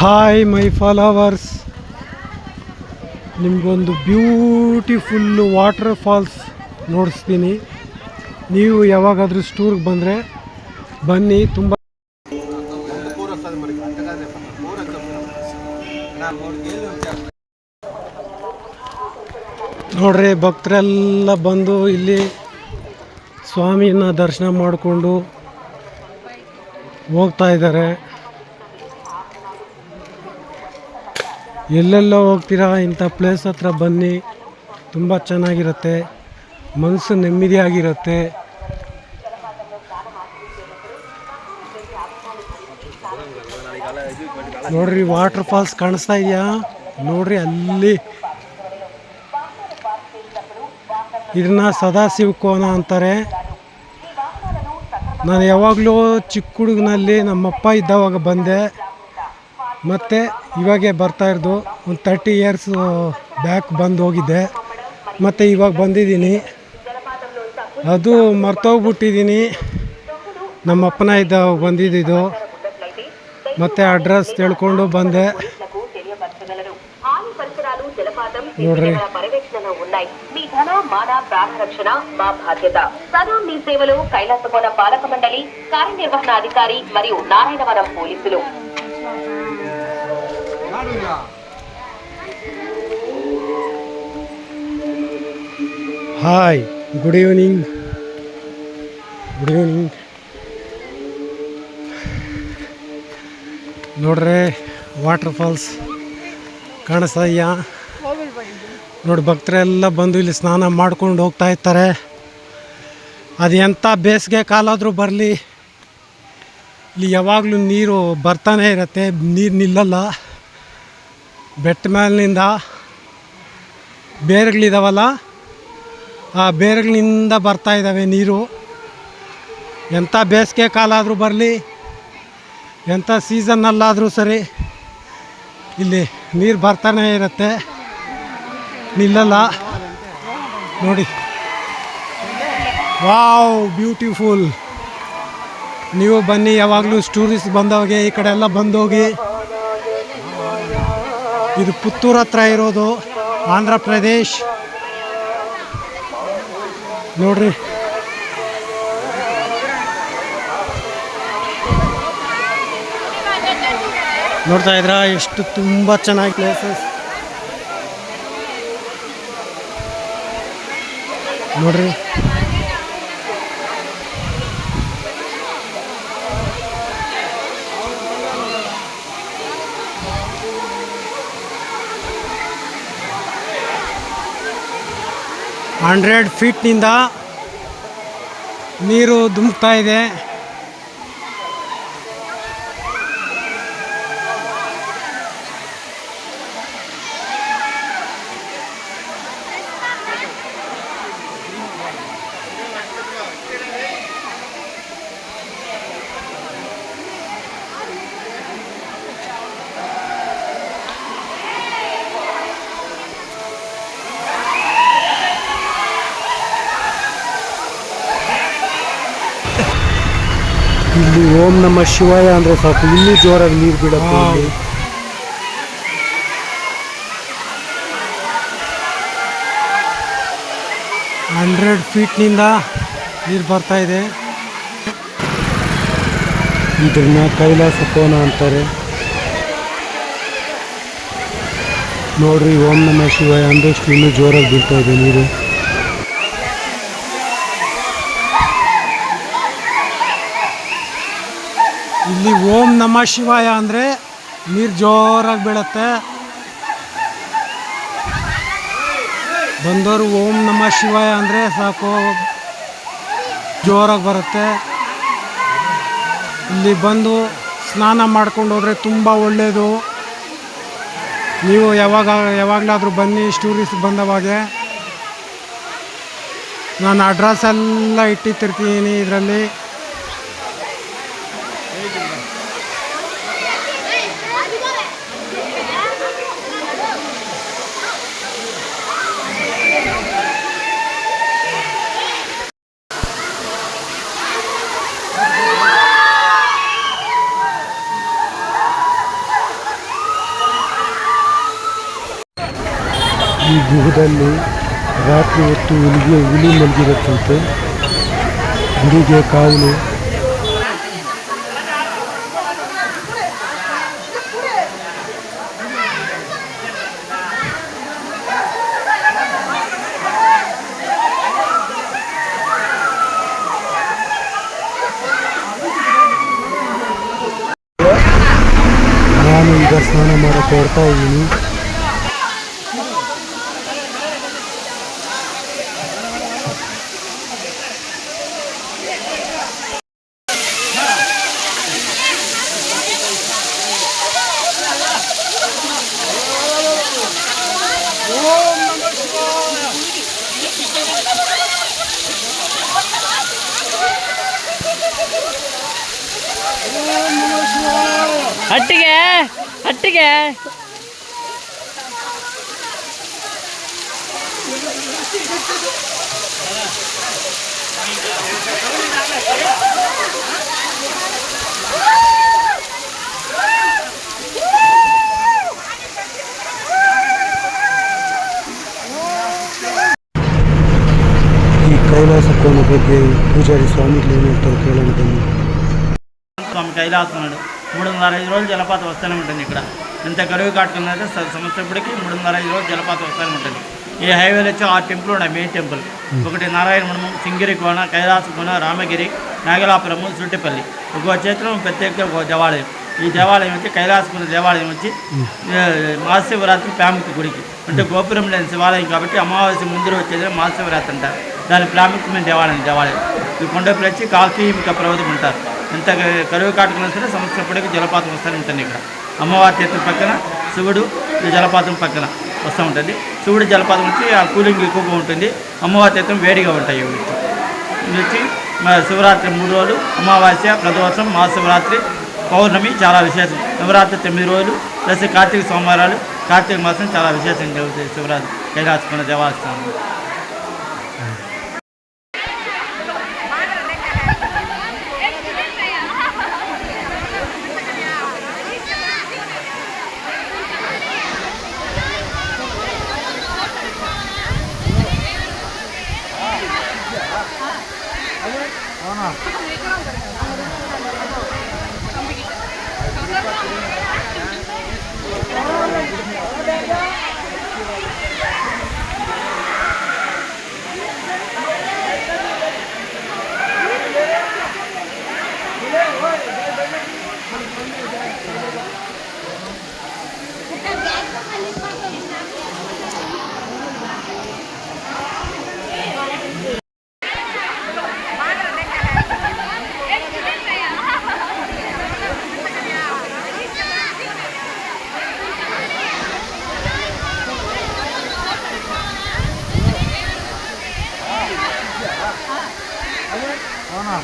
Hi my followers, ನಿಮಗೊಂದು beautiful water falls ನೋಡಿಸ್ತೀನಿ. ನೀವು ಯಾವಾಗಾದರೂ ಟೂರ್ಗೆ ಬಂದರೆ ಬನ್ನಿ. ತುಂಬ ನೋಡ್ರಿ, ಭಕ್ತರೆಲ್ಲ ಬಂದು ಇಲ್ಲಿ ಸ್ವಾಮಿನ ದರ್ಶನ ಮಾಡಿಕೊಂಡು ಹೋಗ್ತಾ ಇದ್ದಾರೆ. ಎಲ್ಲೆಲ್ಲ ಹೋಗ್ತೀರಾ, ಇಂಥ ಪ್ಲೇಸ್ ಹತ್ರ ಬನ್ನಿ. ತುಂಬ ಚೆನ್ನಾಗಿರುತ್ತೆ, ಮನಸ್ಸು ನೆಮ್ಮದಿಯಾಗಿರುತ್ತೆ. ನೋಡ್ರಿ, ವಾಟರ್ ಫಾಲ್ಸ್ ಕಾಣಿಸ್ತಾ ಇದೆಯಾ? ನೋಡ್ರಿ, ಅಲ್ಲಿ ಇದನ್ನ ಸದಾಶಿವ ಕೋನ ಅಂತಾರೆ. ನಾನು ಯಾವಾಗಲೂ ಚಿಕ್ಕ ಹುಡುಗನಲ್ಲಿ ನಮ್ಮಪ್ಪ ಇದ್ದವಾಗ ಬಂದೆ, ಮತ್ತು ಇವಾಗೆ ಬರ್ತಾಯಿರೋದು. ಒಂದು 30 ಇಯರ್ಸ್ ಬ್ಯಾಕ್ ಬಂದು ಹೋಗಿದ್ದೆ, ಮತ್ತು ಇವಾಗ ಬಂದಿದ್ದೀನಿ. ಅದು ಮರ್ತೋಗ್ಬಿಟ್ಟಿದ್ದೀನಿ. ನಮ್ಮಪ್ಪನ ಇದ್ದಾಗ ಬಂದಿದ್ದು, ಮತ್ತು ಅಡ್ರೆಸ್ ತಿಳ್ಕೊಂಡು ಬಂದೆ. ನೋಡ್ರಿ, మీ ధన మాన ప్రాణ రక్షణ మా బాధ్యత. సదా మీ సేవలో కైలాసకోన పాలక మండలి కార్యనిర్వహణాధికారి మరియు నారాయణవరం పోలీసులు. Hi, good evening. ನೋಡ್ರಿ, ವಾಟರ್ ಫಾಲ್ಸ್ ಕಾಣಿಸ್ತಾ ಇದೆಯಾ? ನೋಡಿ, ಭಕ್ತರೆಲ್ಲ ಬಂದು ಇಲ್ಲಿ ಸ್ನಾನ ಮಾಡ್ಕೊಂಡು ಹೋಗ್ತಾ ಇರ್ತಾರೆ. ಅದು ಎಂಥ ಬೇಸಿಗೆ ಕಾಲಾದರೂ ಬರಲಿ, ಇಲ್ಲಿ ಯಾವಾಗಲೂ ನೀರು ಬರ್ತಾನೆ ಇರುತ್ತೆ, ನೀರು ನಿಲ್ಲಲ್ಲ. ಬೆಟ್ಟ ಮೇಲಿನಿಂದ ಬೇರುಗಳಿದಾವಲ್ಲ, ಆ ಬೇರುಗಳಿಂದ ಬರ್ತಾ ಇದ್ದಾವೆ ನೀರು. ಎಂಥ ಬೇಸಿಗೆ ಕಾಲ ಆದರೂ ಬರಲಿ, ಎಂಥ ಸೀಸನ್ನಲ್ಲಾದರೂ ಸರಿ, ಇಲ್ಲಿ ನೀರು ಬರ್ತಾನೆ ಇರುತ್ತೆ, ನಿಲ್ಲಲ್ಲ. ನೋಡಿ, ವಾವ್, ಬ್ಯೂಟಿಫುಲ್. ನೀವು ಬನ್ನಿ, ಯಾವಾಗಲೂ ಟೂರಿಸ್ಟ್ ಬಂದವಾಗೆ ಈ ಕಡೆ ಎಲ್ಲ ಬಂದೋಗಿ. ಇದು ಪುತ್ತೂರು ಹತ್ರ ಇರೋದು, ಆಂಧ್ರ ಪ್ರದೇಶ್. ನೋಡ್ರಿ, ನೋಡ್ತಾ ಇದ್ರಾ ಎಷ್ಟು ತುಂಬ ಚೆನ್ನಾಗಿ ಪ್ಲೇಸಸ್. ನೋಡ್ರಿ, ಹಂಡ್ರೆಡ್ ಫೀಟ್ನಿಂದ ನೀರು ಧುಮುಕ್ತಾ ಇದೆ. ಇಲ್ಲಿ ಓಂ ನಮಃ ಶಿವಾಯ ಅಂದರೆ ಸಾಕು, ಇನ್ನೂ ಜೋರಾಗಿ ನೀರು ಬಿಡುತ್ತೆ. ಇಲ್ಲಿ 100 ಫೀಟ್ನಿಂದ ನೀರು ಬರ್ತಾ ಇದೆ. ಇದನ್ನ ಕೈಲಾಸ ಕೋನ ಅಂತಾರೆ. ನೋಡ್ರಿ, ಓಂ ನಮಃ ಶಿವಾಯ ಅಂದಷ್ಟು ಇನ್ನೂ ಜೋರಾಗಿ ಬೀಳ್ತಾ ಇದೆ ನೀರು. ಇಲ್ಲಿ ಓಂ ನಮಃ ಶಿವಾಯ ಅಂದರೆ ನೀರು ಜೋರಾಗಿ ಬೀಳುತ್ತೆ. ಬಂದವರು ಓಂ ನಮಃ ಶಿವಾಯ ಅಂದರೆ ಸಾಕು, ಜೋರಾಗಿ ಬರುತ್ತೆ. ಇಲ್ಲಿ ಬಂದು ಸ್ನಾನ ಮಾಡ್ಕೊಂಡು ಹೋದರೆ ತುಂಬ ಒಳ್ಳೆಯದು. ನೀವು ಯಾವಾಗಲಾದರೂ ಬನ್ನಿ, ಟೂರಿಸ್ಟ್ ಬಂದವಾಗೆ. ನಾನು ಅಡ್ರೆಸ್ ಎಲ್ಲ ಇಟ್ಟಿರ್ತೀನಿ ಇದರಲ್ಲಿ. ದುರ್ಗದಲ್ಲಿ ರಾತ್ರಿ ಹೊತ್ತು ಹುಲಿ ಮಲಗಿರುತ್ತಂತೆ. ಗುಡಿಗೆ ಕಾವಲು. ನಾನು ಈಗ ಸ್ನಾನ ಮಾಡಕ್ಕೆ ಹೊರಡ್ತಾ ಇದ್ದೀನಿ. ಹಟ್ಟಿಗೆ ಹಟ್ಟಿಗೆ ಈ ಕೈಲಾಸ ಕೋಣ ಬಗ್ಗೆ పూజారి స్వామిలు ఏం ಹೇಳ್ತಾರೆ కేಳೋಣ ಬನ್ನಿ. స్వామి కైలాసనాడు 3.5 రోజులు జలపాతం వస్తూనే ఉంటుంది. ఇక్కడ ఎంత కరువు కాటుకున్నది సంవత్సరప్పటికి 3.5 రోజులు జలపాతం వస్తూనే ఉంటుంది. ఈ హైవేలో వచ్చి 6 టెంపుల్ ఉన్నాయి. మెయిన్ టెంపుల్ ఒకటి నారాయణవనము, సింగిరి కోన, కైలాస కోన, రామగిరి, నాగలాపురము, సుట్టిపల్లి. ఒక్కో చేతిలో ప్రత్యేక ఒక దేవాలయం. ఈ దేవాలయం వచ్చి కైలాసపుర దేవాలయం వచ్చి మహాశివరాత్రి ప్రాముఖ్య గుడికి అంటే గోపురం లేని శివాలయం కాబట్టి అమావాస్య ముందు వచ్చేది మహాశివరాత్రి అంటారు. దాని ప్రాముఖ్యమైన దేవాలయం. ఈ కొండపై వచ్చి కాల్తీమిక పర్వతం ఉంటారు. ఎంత కరువు కాటుకున్నా సరే సంవత్సరప్పటికి జలపాతం వస్తూనే ఉంటుంది. ఇక్కడ అమ్మవారి చేతుల పక్కన శివుడు ఈ జలపాతం పక్కన వస్తూ ఉంటుంది. శివుడు జలపాతం వచ్చి ఆ కూలింగ్ ఎక్కువగా ఉంటుంది. అమ్మవారి చేతం వేడిగా ఉంటాయి. ఇవి వచ్చి శివరాత్రి 3 రోజులు, అమావాస్య, ప్రదోషం, మహాశివరాత్రి, పౌర్ణమి చాలా విశేషం. నవరాత్రి 9 రోజులు ప్లస్ కార్తీక సోమవారాలు, కార్తీక మాసం చాలా విశేషంగా జరుగుతుంది. శివరాత్రి కైలాసకున్న దేవస్థానం. అవునా